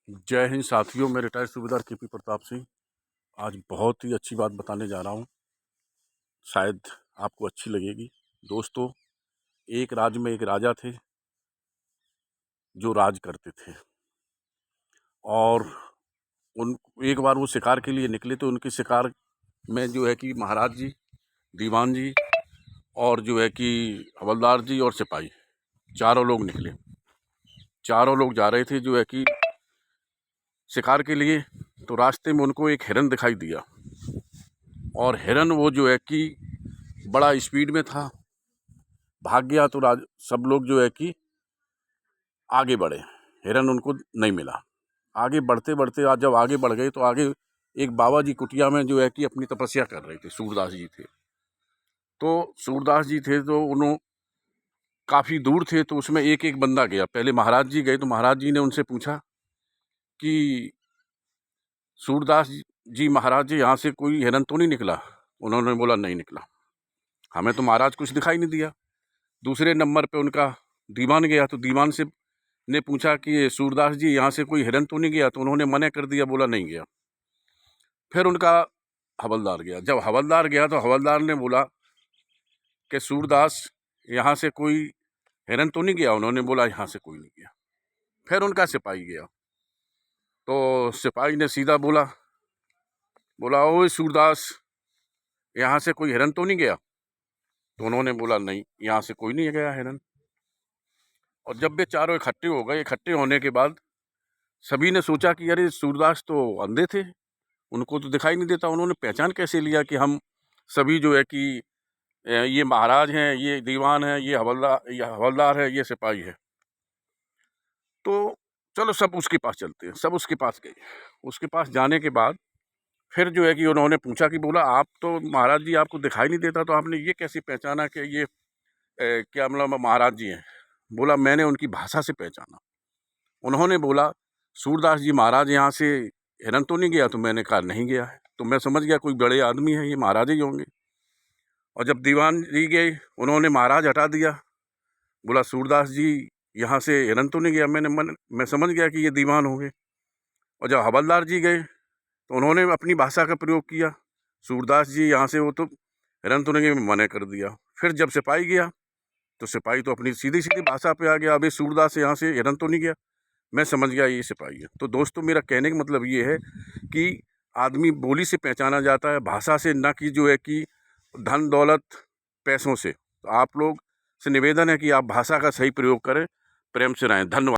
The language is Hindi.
जय हिंद साथियों, मैं रिटायर्ड सूबेदार केपी प्रताप सिंह आज बहुत ही अच्छी बात बताने जा रहा हूँ। शायद आपको अच्छी लगेगी। दोस्तों, एक राज्य में एक राजा थे जो राज करते थे, और उन एक बार वो शिकार के लिए निकले तो उनके शिकार में जो है कि महाराज जी, दीवान जी और जो है कि हवलदार जी और सिपाही, चारों लोग निकले। चारों लोग जा रहे थे जो है कि शिकार के लिए। तो रास्ते में उनको एक हिरन दिखाई दिया, और हिरन वो जो है कि बड़ा स्पीड में था, भाग गया। तो सब लोग जो है कि आगे बढ़े, हिरन उनको नहीं मिला। आगे बढ़ते बढ़ते आज जब आगे बढ़ गए तो आगे एक बाबा जी कुटिया में जो है कि अपनी तपस्या कर रहे थे। सूरदास जी थे। तो सूरदास जी थे तो उन्होंने काफ़ी दूर थे, तो उसमें एक एक बंदा गया। पहले महाराज जी गए तो महाराज जी ने उनसे पूछा कि सूरदास जी महाराज जी, यहाँ से कोई हिरन तो नहीं निकला? उन्होंने बोला नहीं निकला, हमें तो महाराज कुछ दिखाई नहीं दिया। दूसरे नंबर पे उनका दीवान गया, तो दीवान से ने पूछा कि सूरदास जी, यहाँ से कोई हिरन तो नहीं गया? तो उन्होंने मना कर दिया, बोला नहीं गया। फिर उनका हवलदार गया। जब हवलदार गया तो हवलदार ने बोला कि सूरदास, यहाँ से कोई हिरन तो नहीं गया? उन्होंने बोला यहाँ से कोई नहीं गया। फिर उनका सिपाही गया, तो सिपाही ने सीधा बोला ओ सूरदास, यहाँ से कोई हिरन तो नहीं गया? तो उन्होंने बोला नहीं, यहाँ से कोई नहीं गया हिरन। और जब वे चारों इकट्ठे हो गए, इकट्ठे होने के बाद सभी ने सोचा कि अरे सूरदास तो अंधे थे, उनको तो दिखाई नहीं देता, उन्होंने पहचान कैसे लिया कि हम सभी जो है कि ये महाराज हैं, ये दीवान है, ये हवलदार है, ये सिपाही है। तो चलो सब उसके पास चलते हैं। सब उसके पास गए। उसके पास जाने के बाद फिर जो है कि उन्होंने पूछा कि बोला आप तो महाराज जी, आपको दिखाई नहीं देता, तो आपने ये कैसे पहचाना कि ये क्या मतलब महाराज जी हैं? बोला मैंने उनकी भाषा से पहचाना। उन्होंने बोला सूरदास जी महाराज, यहाँ से हिरन तो नहीं गया? तो मैंने कहा नहीं गया है। तो मैं समझ गया कोई बड़े आदमी है, ये महाराज ही होंगे। और जब दीवान जी गए, उन्होंने महाराज हटा दिया। बोला सूरदास जी, यहाँ से हिरन तो नहीं गया? मैं समझ गया कि ये दीवान होंगे। और जब हवलदार जी गए तो उन्होंने अपनी भाषा का प्रयोग किया। सूरदास जी, यहाँ से वो तो हिरन तो नहीं गए, मना कर दिया। फिर जब सिपाही गया तो सिपाही तो अपनी सीधी सीधी भाषा पे आ गया, अबे सूरदास, यहाँ से हिरन तो नहीं गया। मैं समझ गया ये सिपाही है। तो दोस्तों, मेरा कहने का मतलब ये है कि आदमी बोली से पहचाना जाता है, भाषा से, ना कि जो है कि धन दौलत पैसों से। तो आप लोग से निवेदन है कि आप भाषा का सही प्रयोग करें, प्रेम से रहें। धन्यवाद।